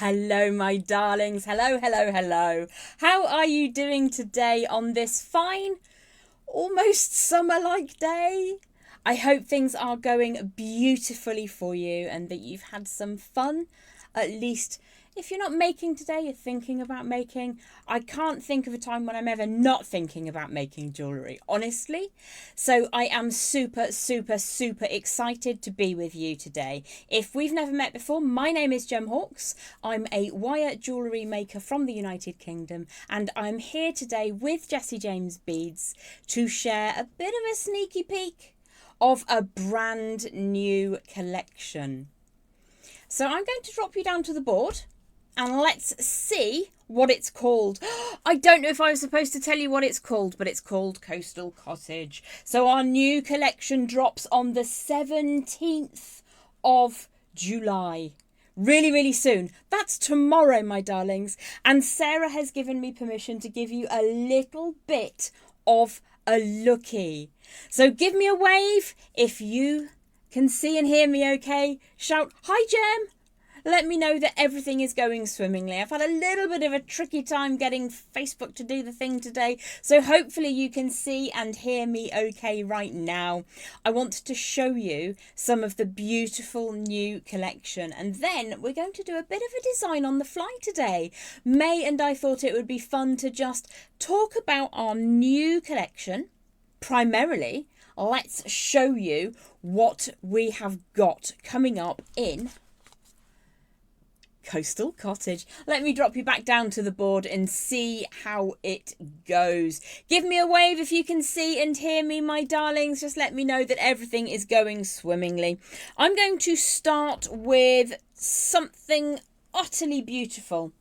Hello, my darlings. Hello, hello, hello. How are you doing today on this fine, almost summer-like day? I hope things are going beautifully for you and that you've had some fun. At least, if you're not making today, you're thinking about making. I can't think of a time when I'm ever not thinking about making jewellery, honestly. So I am super, super, super excited to be with you today. If we've never met before, my name is Gem Hawkes. I'm a wire jewellery maker from the United Kingdom, and I'm here today with Jessie James Beads to share a bit of a sneaky peek of a brand new collection. So I'm going to drop you down to the board and let's see what it's called. I don't know if I was supposed to tell you what it's called, but it's called Coastal Cottage. So our new collection drops on the 17th of July. Really, really soon. That's tomorrow, my darlings. And Sarah has given me permission to give you a little bit of a lookie. So give me a wave if you can see and hear me okay. Shout, "Hi, Gem." Let me know that everything is going swimmingly. I've had a little bit of a tricky time getting Facebook to do the thing today, so hopefully you can see and hear me okay right now. I want to show you some of the beautiful new collection, and then we're going to do a bit of a design on the fly today. May and I thought it would be fun to just talk about our new collection. Primarily, let's show you what we have got coming up in Coastal Cottage. Let me drop you back down to the board and see how it goes. Give me a wave if you can see and hear me, my darlings. Just let me know that everything is going swimmingly. I'm going to start with something utterly beautiful.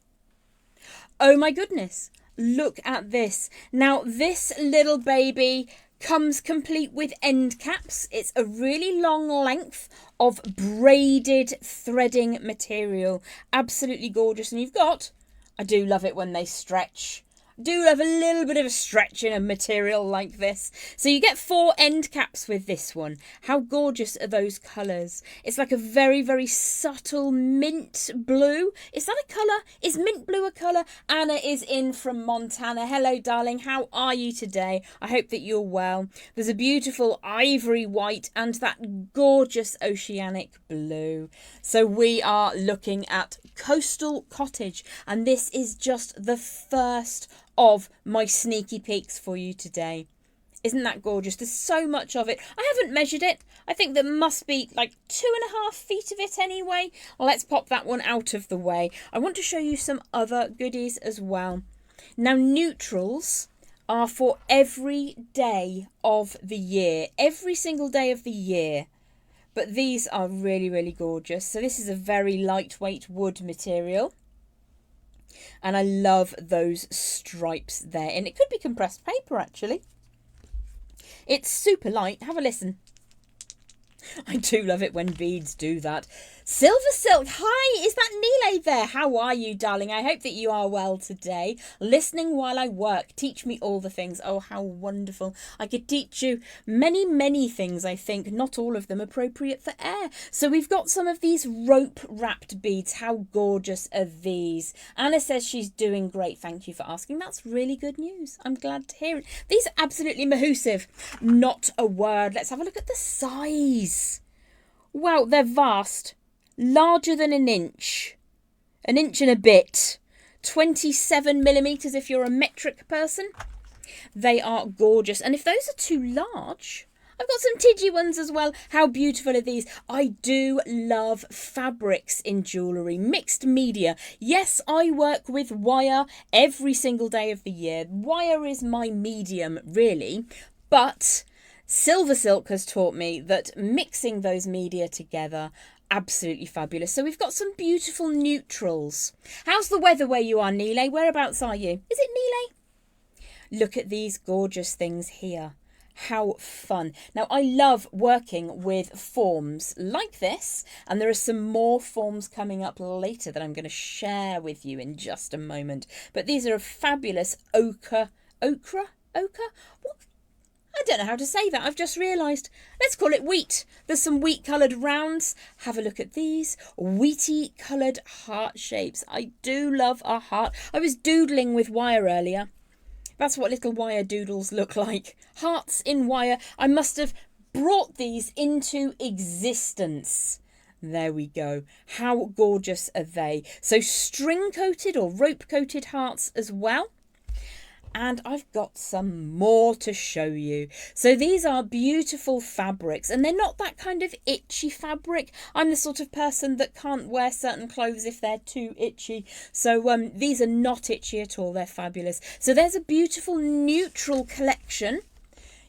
Oh my goodness, look at this. Now, this little baby comes complete with end caps. It's a really long length of braided threading material. Absolutely gorgeous. And you've got, I do love it when they stretch. Do love a little bit of a stretch in a material like this. So you get 4 end caps with this one. How gorgeous are those colours? It's like a very, very subtle mint blue. Is that a colour? Is mint blue a colour? Anna is in from Montana. Hello, darling. How are you today? I hope that you're well. There's a beautiful ivory white and that gorgeous oceanic blue. So we are looking at Coastal Cottage, and this is just the first of my sneaky peeks for you today. Isn't that gorgeous? There's so much of it. I haven't measured it. I think there must be like 2.5 feet of it anyway. Let's pop that one out of the way. I want to show you some other goodies as well. Now, neutrals are for every day of the year. Every single day of the year. But these are really, really gorgeous. So this is a very lightweight wood material. And I love those stripes there. And it could be compressed paper, actually. It's super light. Have a listen. I do love it when beads do that. Silver Silk, hi, is that Nile there? How are you, darling? I hope that you are well today. Listening while I work, teach me all the things. Oh, how wonderful. I could teach you many, many things, I think, not all of them appropriate for air. So we've got some of these rope-wrapped beads. How gorgeous are these? Anna says she's doing great. Thank you for asking. That's really good news. I'm glad to hear it. These are absolutely mahoosive. Not a word. Let's have a look at the size. Wow, they're vast. Larger than an inch and a bit. 27 millimetres if you're a metric person. They are gorgeous. And if those are too large, I've got some tidgy ones as well. How beautiful are these? I do love fabrics in jewellery. Mixed media. Yes, I work with wire every single day of the year. Wire is my medium, really. But Silver Silk has taught me that mixing those media together, absolutely fabulous. So we've got some beautiful neutrals. How's the weather where you are, Nile? Whereabouts are you? Is it Nile? Look at these gorgeous things here. How fun. Now, I love working with forms like this, and there are some more forms coming up later that I'm going to share with you in just a moment. But these are a fabulous ochre. What? I don't know how to say that. I've just realised. Let's call it wheat. There's some wheat coloured rounds. Have a look at these. Wheaty coloured heart shapes. I do love a heart. I was doodling with wire earlier. That's what little wire doodles look like. Hearts in wire. I must have brought these into existence. There we go. How gorgeous are they? So string coated or rope coated hearts as well. And I've got some more to show you. So these are beautiful fabrics, and they're not that kind of itchy fabric. I'm the sort of person that can't wear certain clothes if they're too itchy. So these are not itchy at all. They're fabulous. So there's a beautiful neutral collection.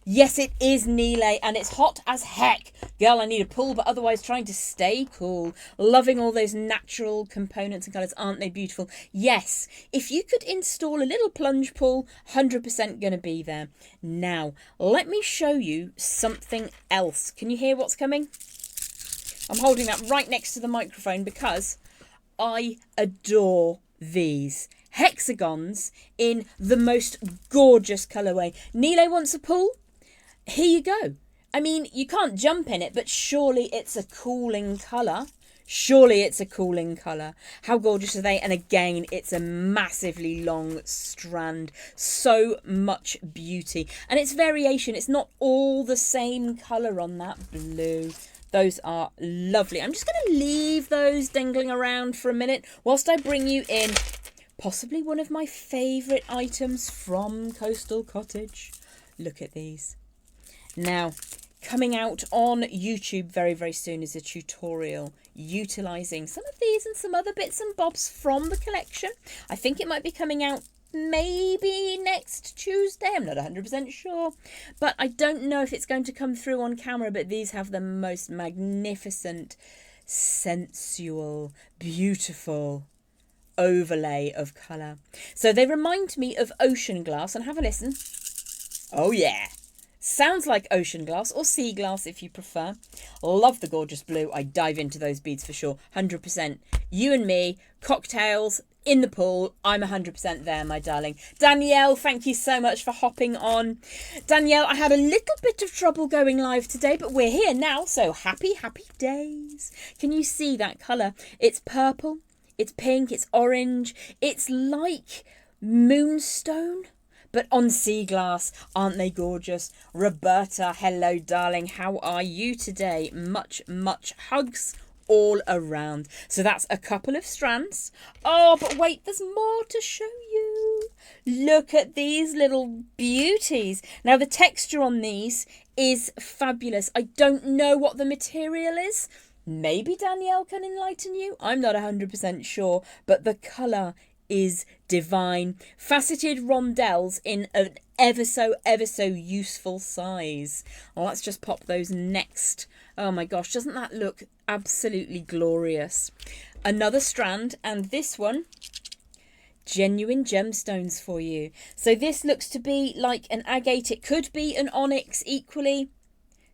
Yes, it is Nile, and it's hot as heck. Girl, I need a pull, but otherwise trying to stay cool. Loving all those natural components and colours. Aren't they beautiful? Yes, if you could install a little plunge pull, 100% going to be there. Now, let me show you something else. Can you hear what's coming? I'm holding that right next to the microphone because I adore these hexagons in the most gorgeous colourway. Nile wants a pull? Here you go. I mean, you can't jump in it, but surely it's a cooling colour. Surely it's a cooling colour. How gorgeous are they? And again, it's a massively long strand. So much beauty. And it's variation. It's not all the same colour on that blue. Those are lovely. I'm just going to leave those dangling around for a minute whilst I bring you in possibly one of my favourite items from Coastal Cottage. Look at these. Now, coming out on YouTube very, very soon is a tutorial utilising some of these and some other bits and bobs from the collection. I think it might be coming out maybe next Tuesday. I'm not 100% sure. But I don't know if it's going to come through on camera, but these have the most magnificent, sensual, beautiful overlay of colour. So they remind me of ocean glass, and have a listen. Oh yeah. Sounds like ocean glass or sea glass if you prefer. Love the gorgeous blue. I dive into those beads for sure. 100%. You and me, cocktails in the pool. I'm 100% there, my darling. Danielle, thank you so much for hopping on. Danielle, I had a little bit of trouble going live today, but we're here now. So happy, happy days. Can you see that colour? It's purple. It's pink. It's orange. It's like moonstone, but on sea glass. Aren't they gorgeous? Roberta, hello, darling. How are you today? Much, much hugs all around. So that's a couple of strands. Oh, but wait, there's more to show you. Look at these little beauties. Now, the texture on these is fabulous. I don't know what the material is. Maybe Danielle can enlighten you. I'm not 100% sure, but the colour is divine. Faceted rondelles in an ever so useful size. Well, let's just pop those next. Oh my gosh, doesn't that look absolutely glorious? Another strand, and this one, genuine gemstones for you. So this looks to be like an agate. It could be an onyx equally.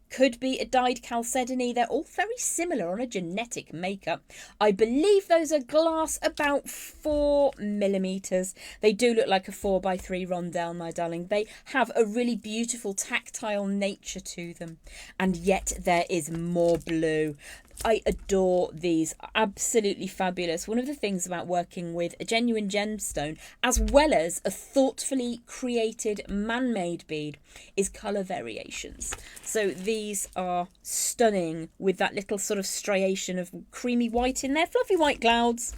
Could be a dyed chalcedony. They're all very similar on a genetic makeup. I believe those are glass, about 4mm. They do look like a 4x3 rondelle, my darling. They have a really beautiful tactile nature to them. And yet there is more blue. I adore these. Absolutely fabulous. One of the things about working with a genuine gemstone, as well as a thoughtfully created man-made bead, is colour variations. So these are stunning with that little sort of striation of creamy white in there. Fluffy white clouds.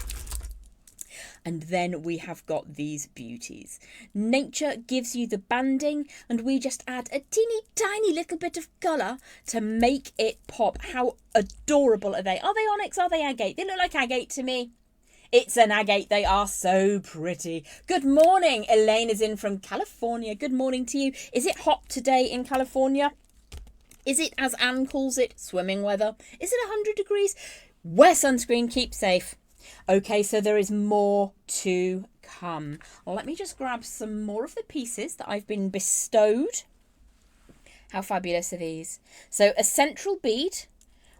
And then we have got these beauties. Nature gives you the banding, and we just add a teeny tiny little bit of colour to make it pop. How adorable are they? Are they onyx? Are they agate? They look like agate to me. It's an agate. They are so pretty. Good morning. Elaine is in from California. Good morning to you. Is it hot today in California? Is it, as Anne calls it, swimming weather? Is it 100 degrees? Wear sunscreen. Keep safe. Okay, so there is more to come. Let me just grab some more of the pieces that I've been bestowed. How fabulous are these? So a central bead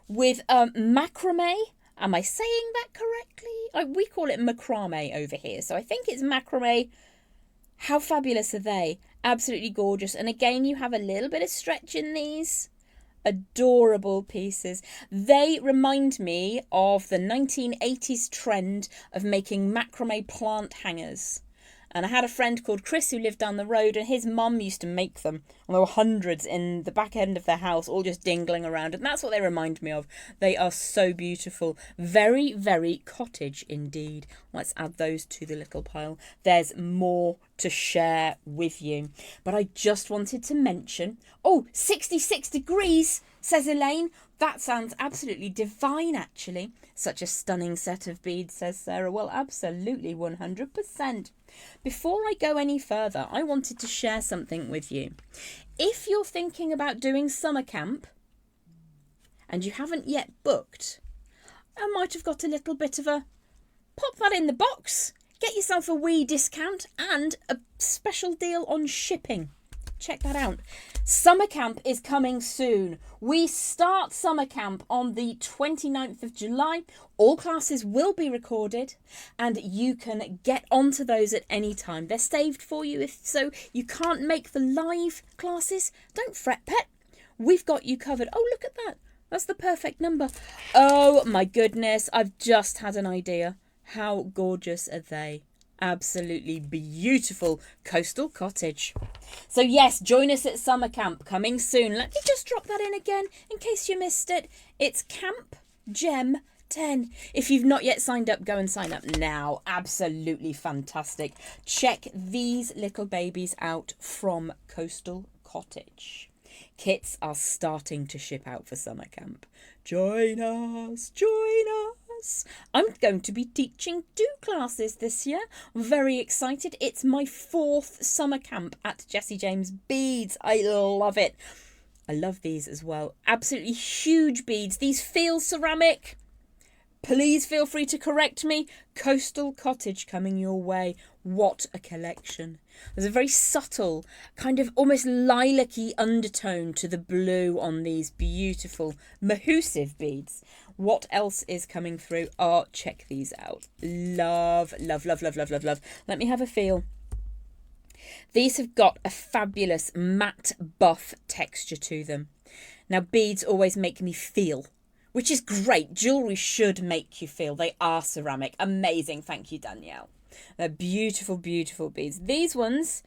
with macrame. Am I saying that correctly? We call it macrame over here, so I think it's macrame. How fabulous are they? Absolutely gorgeous. And again, you have a little bit of stretch in these. Adorable pieces. They remind me of the 1980s trend of making macrame plant hangers. And I had a friend called Chris who lived down the road, and his mum used to make them. And there were hundreds in the back end of their house, all just dingling around. And that's what they remind me of. They are so beautiful. Very, very cottage indeed. Let's add those to the little pile. There's more to share with you. But I just wanted to mention, 66 degrees, says Elaine. That sounds absolutely divine, actually. Such a stunning set of beads, says Sarah. Well, absolutely, 100%. Before I go any further, I wanted to share something with you. If you're thinking about doing summer camp and you haven't yet booked, I might have got a little bit of a pop that in the box. Get yourself a wee discount and a special deal on shipping. Check that out. Summer camp is coming soon. We start summer camp on the 29th of July. All classes will be recorded and you can get onto those at any time. They're saved for you. If so, you can't make the live classes. Don't fret, pet. We've got you covered. Oh, look at that. That's the perfect number. Oh my goodness. I've just had an idea. How gorgeous are they? Absolutely beautiful coastal cottage. So yes, join us at summer camp coming soon. Let me just drop that in again in case you missed it. It's Camp Gem 10. If you've not yet signed up, go and sign up now. Absolutely fantastic. Check these little babies out from Coastal Cottage. Kits are starting to ship out for summer camp. Join us, join us. I'm going to be teaching 2 classes this year. I'm very excited. It's my 4th summer camp at Jessie James Beads. I love it. I love these as well. Absolutely huge beads. These feel ceramic. Please feel free to correct me. Coastal Cottage coming your way. What a collection. There's a very subtle, kind of almost lilac-y undertone to the blue on these beautiful mahoosive beads. What else is coming through? Oh, check these out. Love, love, love, love, love, love, love. Let me have a feel. These have got a fabulous matte buff texture to them. Now, beads always make me feel, which is great. Jewellery should make you feel. They are ceramic. Amazing. Thank you, Danielle. They're beautiful, beautiful beads. These ones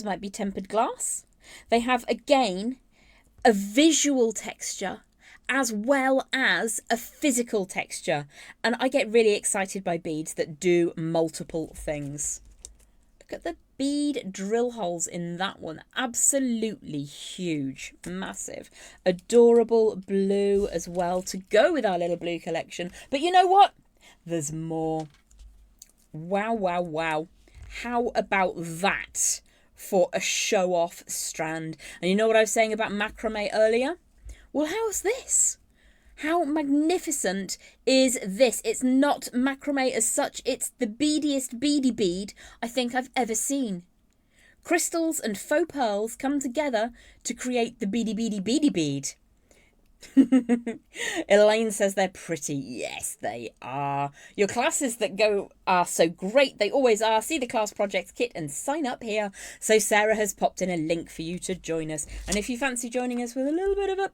might be tempered glass. They have, again, a visual texture as well as a physical texture. And I get really excited by beads that do multiple things. Look at the bead drill holes in that one. Absolutely huge, massive. Adorable blue as well to go with our little blue collection. But you know what? There's more. Wow, wow, wow. How about that for a show-off strand? And you know what I was saying about macrame earlier? Well, how's this? How magnificent is this? It's not macrame as such. It's the beadiest beady bead I think I've ever seen. Crystals and faux pearls come together to create the beady beady beady bead. Elaine says they're pretty. Yes, they are. Your classes that go are so great. They always are. See the class projects kit and sign up here. So Sarah has popped in a link for you to join us. And if you fancy joining us with a little bit of a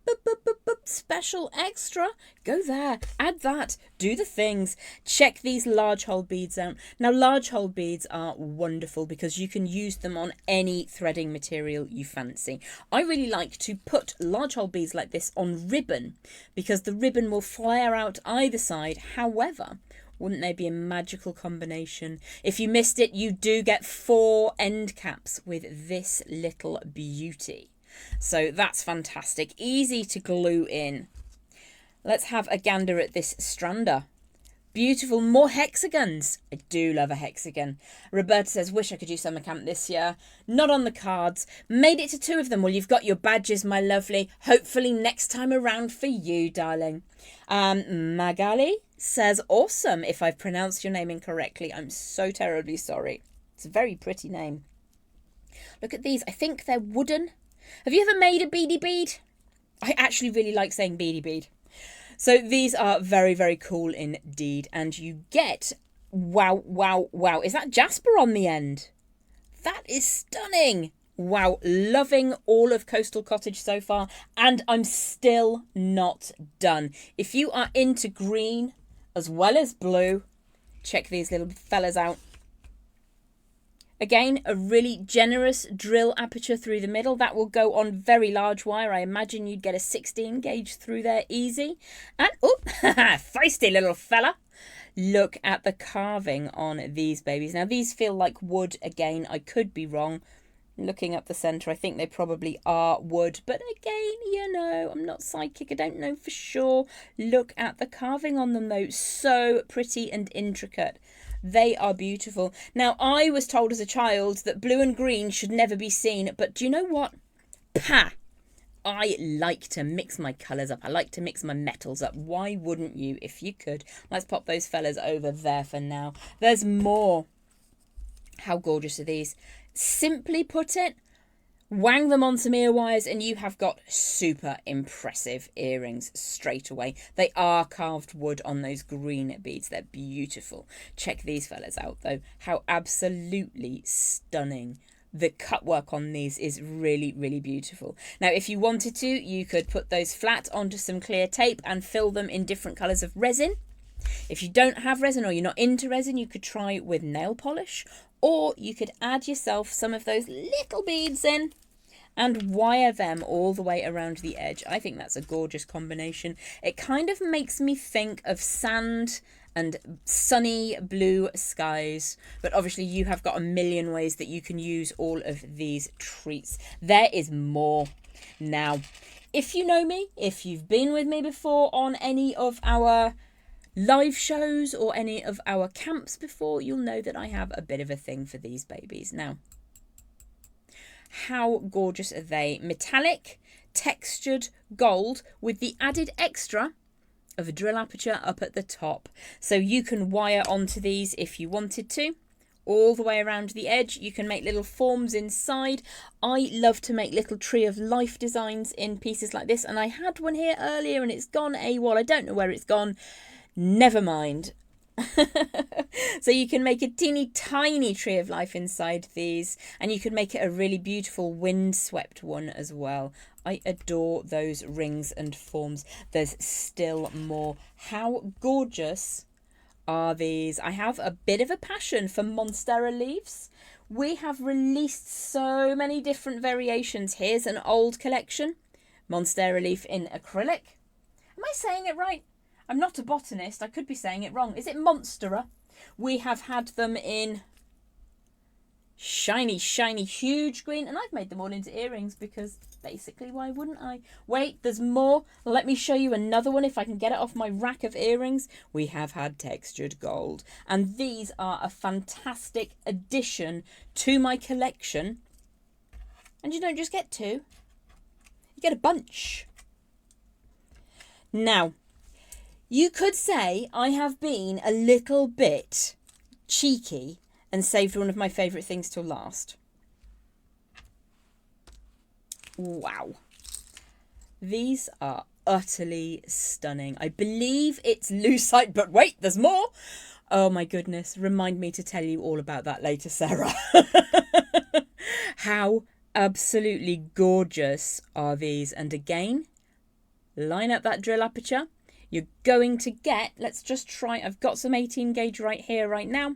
special extra, go there. Add that. Do the things. Check these large hole beads out. Now, large hole beads are wonderful because you can use them on any threading material you fancy. I really like to put large hole beads like this on ribbon because the ribbon will flare out either side. However, wouldn't there be a magical combination? If you missed it, you do get 4 end caps with this little beauty. So that's fantastic. Easy to glue in. Let's have a gander at this strander. Beautiful, more hexagons. I do love a hexagon. Roberta says, wish I could do summer camp this year. Not on the cards. Made it to 2 of them. Well, you've got your badges, my lovely. Hopefully next time around for you, darling. Magali says, awesome. If I've pronounced your name incorrectly, I'm so terribly sorry. It's a very pretty name. Look at these. I think they're wooden. Have you ever made a beady bead? I actually really like saying beady bead. So these are very, very cool indeed. And you get, wow, wow, wow. Is that jasper on the end? That is stunning. Wow, loving all of Coastal Cottage so far, and I'm still not done. If you are into green as well as blue, check these little fellas out. Again, a really generous drill aperture through the middle. That will go on very large wire. I imagine you'd get a 16 gauge through there easy. And, oh, feisty little fella. Look at the carving on these babies. Now, these feel like wood again. I could be wrong. Looking up the centre, I think they probably are wood. But again, you know, I'm not psychic. I don't know for sure. Look at the carving on them, though. So pretty and intricate. They are beautiful. Now, I was told as a child that blue and green should never be seen. But do you know what? Pah! I like to mix my colours up. I like to mix my metals up. Why wouldn't you if you could? Let's pop those fellas over there for now. There's more. How gorgeous are these? Simply put it, wang them on some ear wires and you have got super impressive earrings straight away. They are carved wood on those green beads. They're beautiful. Check these fellas out though. How absolutely stunning. The cut work on these is really, really beautiful. Now, if you wanted to, you could put those flat onto some clear tape and fill them in different colours of resin. If you don't have resin or you're not into resin, you could try with nail polish, or you could add yourself some of those little beads in and wire them all the way around the edge. I think that's a gorgeous combination. It kind of makes me think of sand and sunny blue skies, but obviously you have got a million ways that you can use all of these treats. There is more. Now, if you know me, if you've been with me before on any of our live shows or any of our camps before, you'll know that I have a bit of a thing for these babies. Now, how gorgeous are they? Metallic, textured gold with the added extra of a drill aperture up at the top. So you can wire onto these if you wanted to, all the way around the edge. You can make little forms inside. I love to make little tree of life designs in pieces like this, and I had one here earlier and it's gone AWOL. I don't know where it's gone. Never mind. So you can make a teeny tiny tree of life inside these, and you can make it a really beautiful windswept one as well. I adore those rings and forms. There's still more. How gorgeous are these? I have a bit of a passion for Monstera leaves. We have released so many different variations. Here's an old collection. Monstera leaf in acrylic. Am I saying it right? I'm not a botanist. I could be saying it wrong. Is it Monstera? We have had them in shiny, shiny, huge green. And I've made them all into earrings because basically, why wouldn't I? Wait, there's more. Let me show you another one if I can get it off my rack of earrings. We have had textured gold. And these are a fantastic addition to my collection. And you don't just get two. You get a bunch. Now, you could say I have been a little bit cheeky and saved one of my favourite things till last. Wow. These are utterly stunning. I believe it's lucite, but wait, there's more. Oh my goodness. Remind me to tell you all about that later, Sarah. How absolutely gorgeous are these? And again, line up that drill aperture. You're going to get, let's just try, I've got some 18 gauge right here, right now.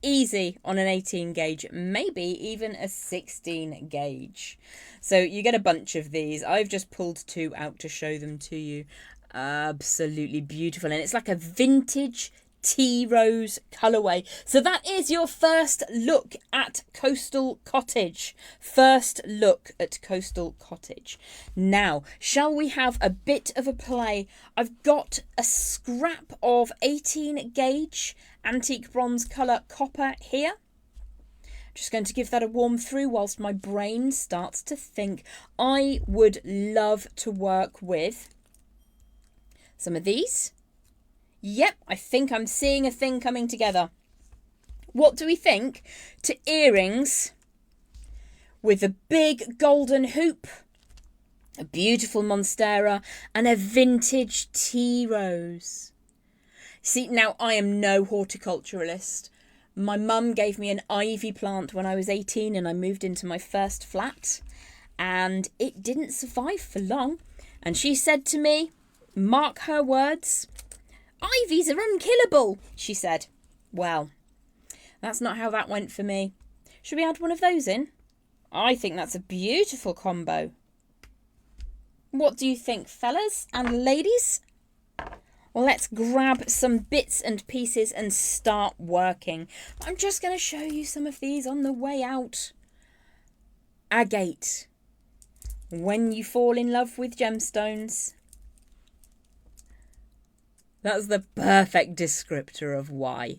Easy on an 18 gauge, maybe even a 16 gauge. So you get a bunch of these. I've just pulled two out to show them to you. Absolutely beautiful. And it's like a vintage tea rose colourway. So that is your first look at Coastal Cottage. First look at Coastal Cottage. Now, shall we have a bit of a play? I've got a scrap of 18 gauge antique bronze colour copper here. Just going to give that a warm through whilst my brain starts to think. I would love to work with some of these. Yep, I think I'm seeing a thing coming together. What do we think to earrings with a big golden hoop, a beautiful Monstera, and a vintage tea rose? See, now I am no horticulturalist, My mum gave me an ivy plant when I was 18 and I moved into my first flat, and it didn't survive for long. And she said to me, mark her words, ivies are unkillable, she said. Well, that's not how that went for me. Should we add one of those in? I think that's a beautiful combo. What do you think, fellas and ladies? Well, let's grab some bits and pieces and start working. I'm just going to show you some of these on the way out. Agate. When you fall in love with gemstones. That's the perfect descriptor of why.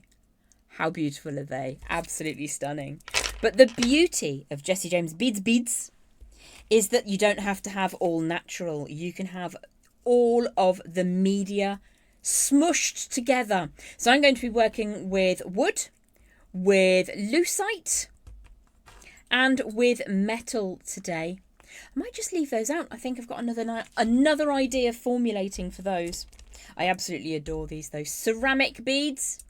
How beautiful are they? Absolutely stunning. But the beauty of Jessie James Beads is that you don't have to have all natural. You can have all of the media smushed together. So I'm going to be working with wood, with lucite, and with metal today. I might just leave those out. I think I've got another idea formulating for those. I absolutely adore these though. Ceramic beads.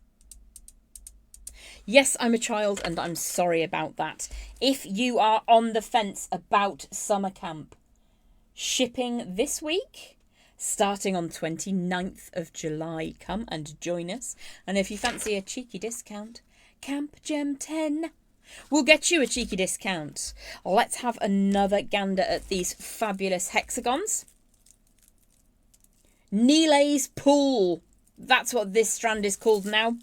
Yes, I'm a child and I'm sorry about that. If you are on the fence about summer camp, shipping this week, starting on 29th of July. Come and join us. And if you fancy a cheeky discount, Camp Gem 10 will get you a cheeky discount. Let's have another gander at these fabulous hexagons. Neelay's Pool. That's what this strand is called now.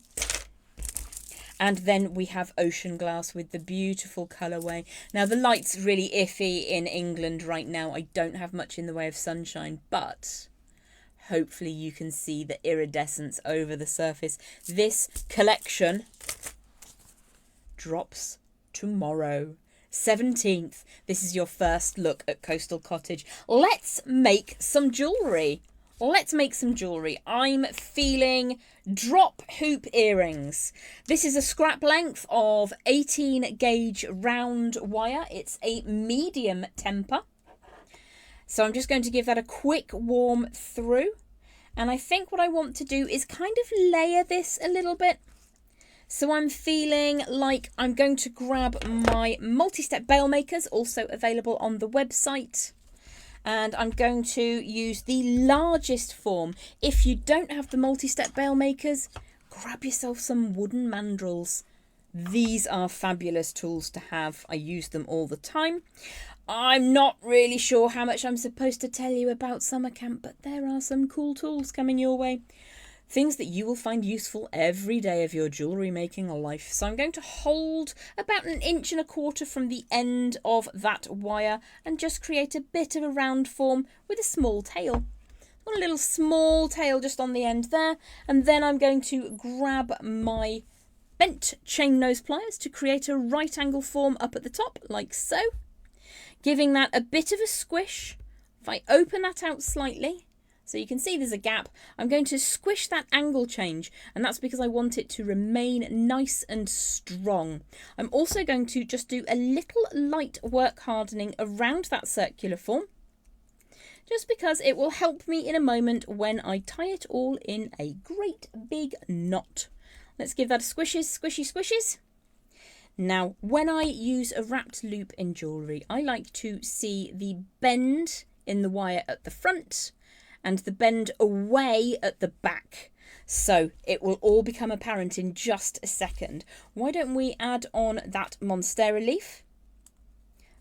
And then we have ocean glass with the beautiful colourway. Now, the light's really iffy in England right now. I don't have much in the way of sunshine, but hopefully you can see the iridescence over the surface. This collection drops tomorrow, 17th. This is your first look at Coastal Cottage. Let's make some jewellery. I'm feeling drop hoop earrings. This is a scrap length of 18 gauge round wire. It's a medium temper. So I'm just going to give that a quick warm through. And I think what I want to do is kind of layer this a little bit. So I'm feeling like I'm going to grab my multi-step bail makers, also available on the website. And I'm going to use the largest form. If you don't have the multi-step bail makers, grab yourself some wooden mandrels. These are fabulous tools to have. I use them all the time. I'm not really sure how much I'm supposed to tell you about summer camp, but there are some cool tools coming your way. Things that you will find useful every day of your jewellery making life. So I'm going to hold about 1.25 inches from the end of that wire and just create a bit of a round form with a small tail. A little small tail just on the end there. And then I'm going to grab my bent chain nose pliers to create a right angle form up at the top, like so. Giving that a bit of a squish. If I open that out slightly, so you can see there's a gap, I'm going to squish that angle change, and that's because I want it to remain nice and strong. I'm also going to just do a little light work hardening around that circular form, just because it will help me in a moment when I tie it all in a great big knot. Let's give that a squishes, squishy, squishes. Now, when I use a wrapped loop in jewellery, I like to see the bend in the wire at the front and the bend away at the back. So it will all become apparent in just a second. Why don't we add on that Monstera leaf?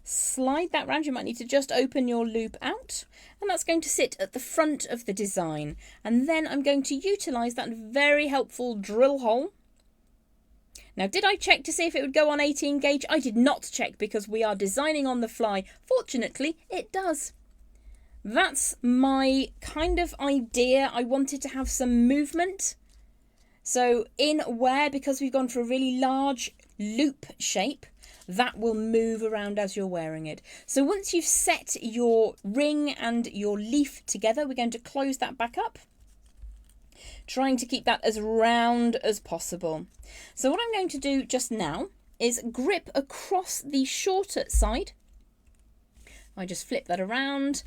Slide that round. You might need to just open your loop out. And that's going to sit at the front of the design. And then I'm going to utilise that very helpful drill hole. Now, did I check to see if it would go on 18 gauge? I did not check because we are designing on the fly. Fortunately, it does. That's my kind of idea. I wanted to have some movement. So in wear, because we've gone for a really large loop shape, that will move around as you're wearing it. So once you've set your ring and your leaf together, we're going to close that back up, trying to keep that as round as possible. So what I'm going to do just now is grip across the shorter side, I just flip that around,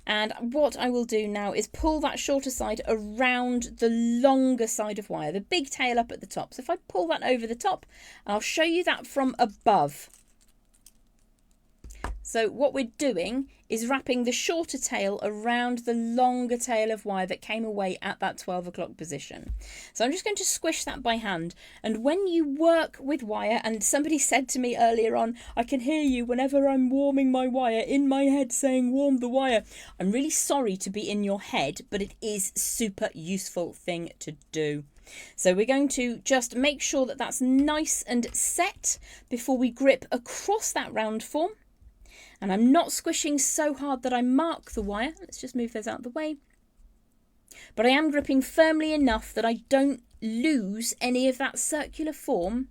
and what I will do now is pull that shorter side around the longer side of wire, the big tail up at the top. So if I pull that over the top, I'll show you that from above. So what we're doing is wrapping the shorter tail around the longer tail of wire that came away at that 12 o'clock position. So I'm just going to squish that by hand. And when you work with wire, and somebody said to me earlier on, I can hear you whenever I'm warming my wire in my head saying warm the wire. I'm really sorry to be in your head, but it is a super useful thing to do. So we're going to just make sure that that's nice and set before we grip across that round form. And I'm not squishing so hard that I mark the wire. Let's just move those out of the way. But I am gripping firmly enough that I don't lose any of that circular form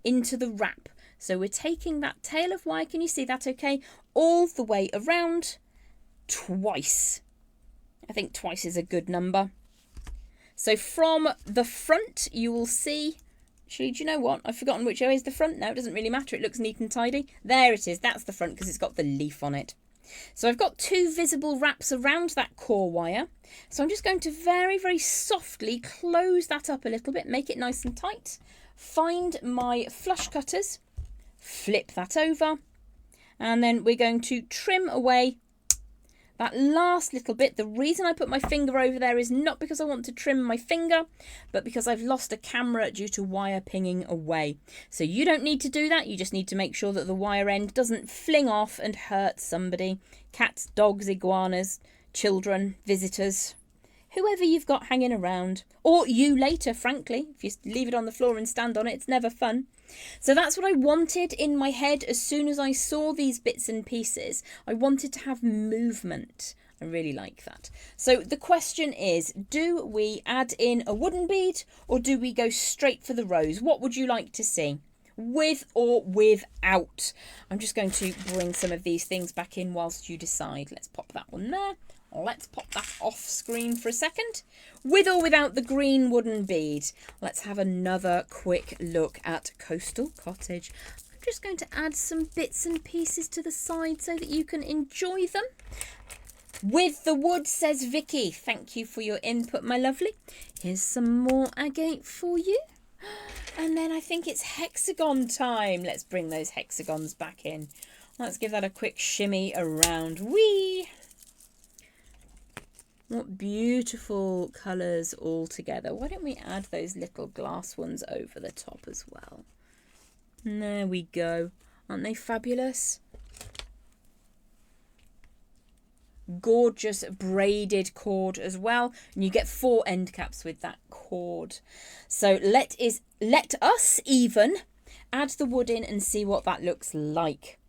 into the wrap. So we're taking that tail of wire, can you see that okay? All the way around twice. I think twice is a good number. So from the front, you will see... Actually, do you know what? I've forgotten which way is the front now. It doesn't really matter. It looks neat and tidy. There it is. That's the front because it's got the leaf on it. So I've got two visible wraps around that core wire. So I'm just going to very, very softly close that up a little bit, make it nice and tight. Find my flush cutters, flip that over, and then we're going to trim away that last little bit. The reason I put my finger over there is not because I want to trim my finger, but because I've lost a camera due to wire pinging away. So you don't need to do that. You just need to make sure that the wire end doesn't fling off and hurt somebody. Cats, dogs, iguanas, children, visitors, whoever you've got hanging around. Or you later, frankly. If you leave it on the floor and stand on it, it's never fun. So that's what I wanted in my head as soon as I saw these bits and pieces. I wanted to have movement. I really like that. So the question is, do we add in a wooden bead or do we go straight for the rose? What would you like to see? With or without? I'm just going to bring some of these things back in whilst you decide. Let's pop that one there. Let's pop that off screen for a second. With or without the green wooden bead? Let's have another quick look at Coastal Cottage. I'm just going to add some bits and pieces to the side so that you can enjoy them. With the wood, says Vicky. Thank you for your input, my lovely. Here's some more agate for you. And then I think it's hexagon time. Let's bring those hexagons back in. Let's give that a quick shimmy around. Whee! What beautiful colours all together. Why don't we add those little glass ones over the top as well? And there we go. Aren't they fabulous? Gorgeous braided cord as well. And you get 4 end caps with that cord. So let us even add the wood in and see what that looks like.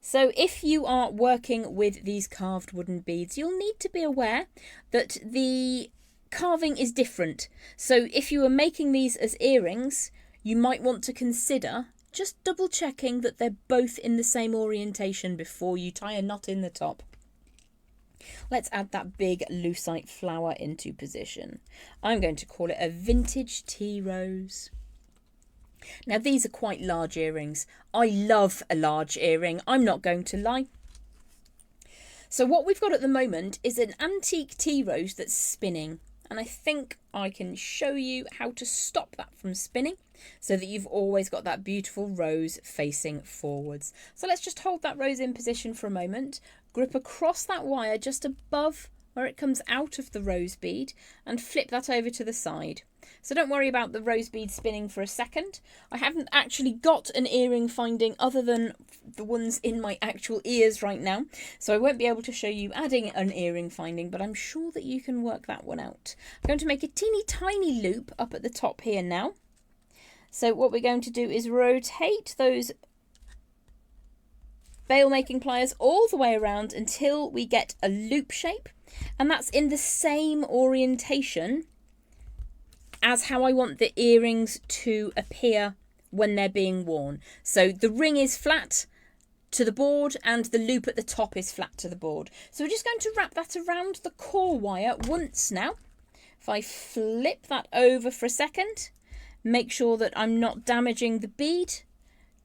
So if you are working with these carved wooden beads, you'll need to be aware that the carving is different. So if you are making these as earrings, you might want to consider just double checking that they're both in the same orientation before you tie a knot in the top. Let's add that big lucite flower into position. I'm going to call it a vintage tea rose. Now these are quite large earrings. I love a large earring, I'm not going to lie. So what we've got at the moment is an antique tea rose that's spinning. And I think I can show you how to stop that from spinning so that you've always got that beautiful rose facing forwards. So let's just hold that rose in position for a moment. Grip across that wire just above where it comes out of the rose bead and flip that over to the side. So don't worry about the rose bead spinning for a second. I haven't actually got an earring finding other than the ones in my actual ears right now. So I won't be able to show you adding an earring finding, but I'm sure that you can work that one out. I'm going to make a teeny tiny loop up at the top here now. So what we're going to do is rotate those bail making pliers all the way around until we get a loop shape. And that's in the same orientation as how I want the earrings to appear when they're being worn. So the ring is flat to the board and the loop at the top is flat to the board. So we're just going to wrap that around the core wire once now. If I flip that over for a second, make sure that I'm not damaging the bead,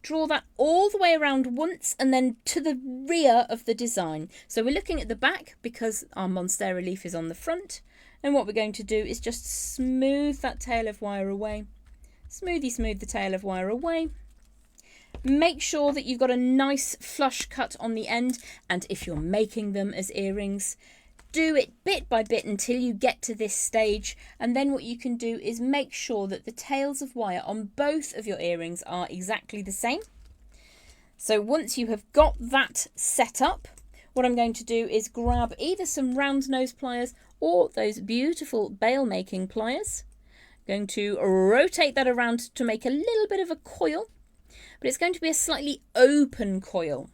Draw that all the way around once and then to the rear of the design. So we're looking at the back because our monstera leaf is on the front. And what we're going to do is just smooth that tail of wire away. Smooth the tail of wire away. Make sure that you've got a nice flush cut on the end, and if you're making them as earrings, do it bit by bit until you get to this stage, and then what you can do is make sure that the tails of wire on both of your earrings are exactly the same. So once you have got that set up, what I'm going to do is grab either some round nose pliers or those beautiful bail making pliers. I'm going to rotate that around to make a little bit of a coil, but it's going to be a slightly open coil.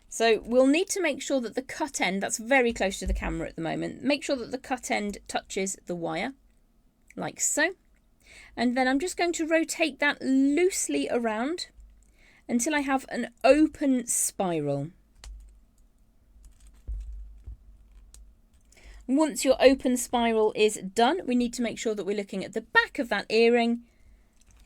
So we'll need to make sure that the cut end, that's very close to the camera at the moment, make sure that the cut end touches the wire, like so. And then I'm just going to rotate that loosely around until I have an open spiral. Once your open spiral is done, we need to make sure that we're looking at the back of that earring.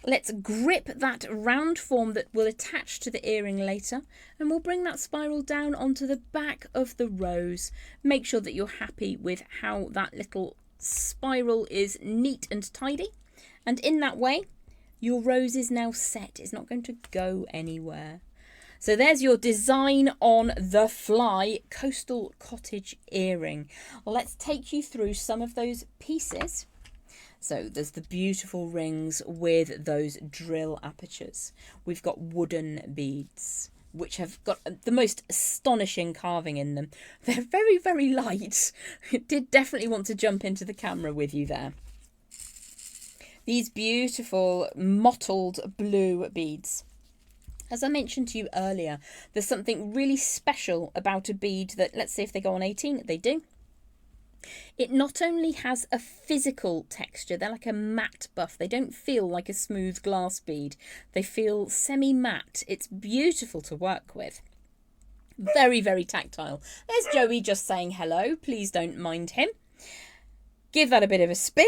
Let's grip that round form that will attach to the earring later, and we'll bring that spiral down onto the back of the rose. Make sure that you're happy with how that little spiral is neat and tidy, and in that way your rose is now set. It's not going to go anywhere. So there's your design on the fly coastal cottage earring. Let's take you through some of those pieces. So there's the beautiful rings with those drill apertures. We've got wooden beads, which have got the most astonishing carving in them. They're very, very light. It did definitely want to jump into the camera with you there. These beautiful mottled blue beads. As I mentioned to you earlier, there's something really special about a bead that, let's say if they go on 18, they do. It not only has a physical texture, they're like a matte buff. They don't feel like a smooth glass bead. They feel semi-matte. It's beautiful to work with. Very, very tactile. There's Joey just saying hello. Please don't mind him. Give that a bit of a spin.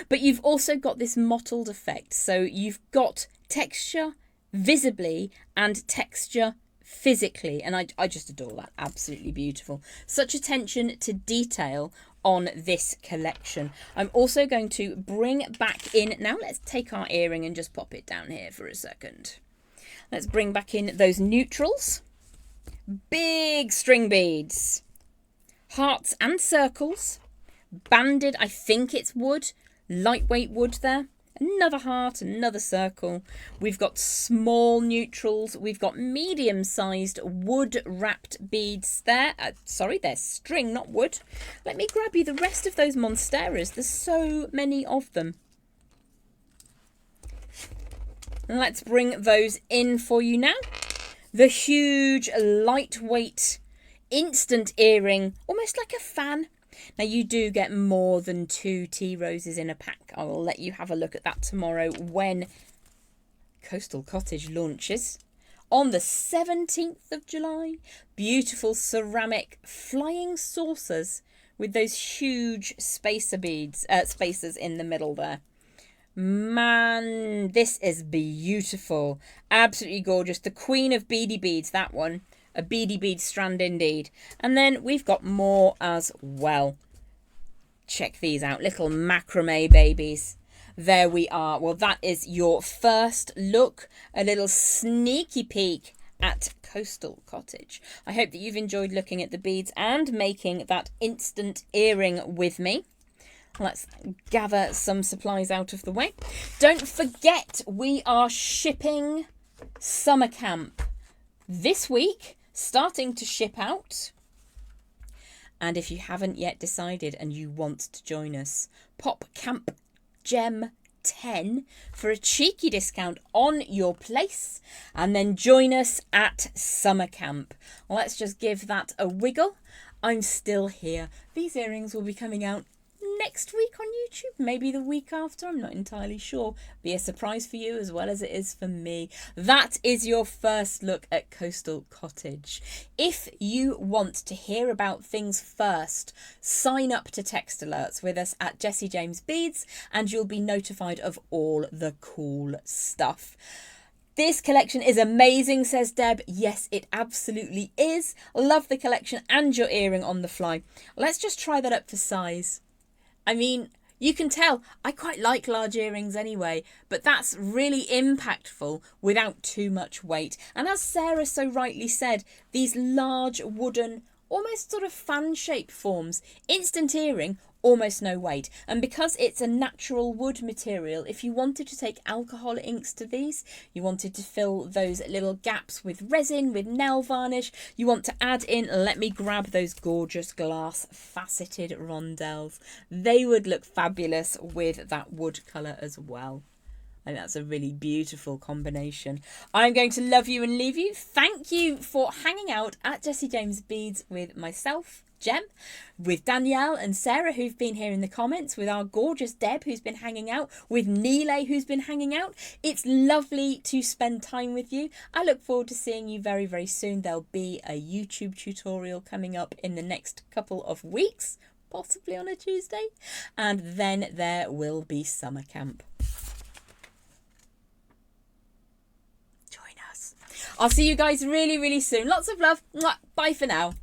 But you've also got this mottled effect. So you've got texture visibly and texture physically, and I just adore that. Absolutely beautiful. Such attention to detail on this collection. I'm also going to bring back in, now let's take our earring and just pop it down here for a second. Let's bring back in those neutrals. Big string beads. Hearts and circles. Banded, I think it's wood. Lightweight wood there. Another heart, another circle. We've got small neutrals. We've got medium-sized wood-wrapped beads there. Sorry, they're string, not wood. Let me grab you the rest of those monsteras. There's so many of them. And let's bring those in for you now. The huge, lightweight, instant earring, almost like a fan. Now you do get more than 2 tea roses in a pack. I will let you have a look at that tomorrow when Coastal Cottage launches. On the 17th of July, beautiful ceramic flying saucers with those huge spacer beads, spacers in the middle there. Man, this is beautiful. Absolutely gorgeous. The Queen of Beady Beads, that one. A beady bead strand indeed. And then we've got more as well. Check these out. Little macrame babies. There we are. Well, that is your first look. A little sneaky peek at Coastal Cottage. I hope that you've enjoyed looking at the beads and making that instant earring with me. Let's gather some supplies out of the way. Don't forget, we are shipping summer camp this week. Starting to ship out. And if you haven't yet decided and you want to join us, pop Camp Gem 10 for a cheeky discount on your place and then join us at summer camp. Let's just give that a wiggle. I'm still here. These earrings will be coming out next week on YouTube, maybe the week after, I'm not entirely sure. Be a surprise for you as well as it is for me. That is your first look at Coastal Cottage. If you want to hear about things first, sign up to text alerts with us at Jessie James Beads and you'll be notified of all the cool stuff. This collection is amazing, says Deb. Yes, it absolutely is. Love the collection and your earring on the fly. Let's just try that up for size. I mean, you can tell I quite like large earrings anyway, but that's really impactful without too much weight. And as Sarah so rightly said, these large wooden, almost sort of fan-shaped forms, instant earring, almost no weight. And because it's a natural wood material, if you wanted to take alcohol inks to these, you wanted to fill those little gaps with resin, with nail varnish, you want to add in, let me grab those gorgeous glass faceted rondelles. They would look fabulous with that wood colour as well. And that's a really beautiful combination. I'm going to love you and leave you. Thank you for hanging out at Jessie James Beads with myself, Jem, with Danielle and Sarah, who've been here in the comments, with our gorgeous Deb, who's been hanging out, with Neele, who's been hanging out. It's lovely to spend time with you. I look forward to seeing you very, very soon. There'll be a YouTube tutorial coming up in the next couple of weeks, possibly on a Tuesday. And then there will be summer camp. Join us. I'll see you guys really, really soon. Lots of love. Bye for now.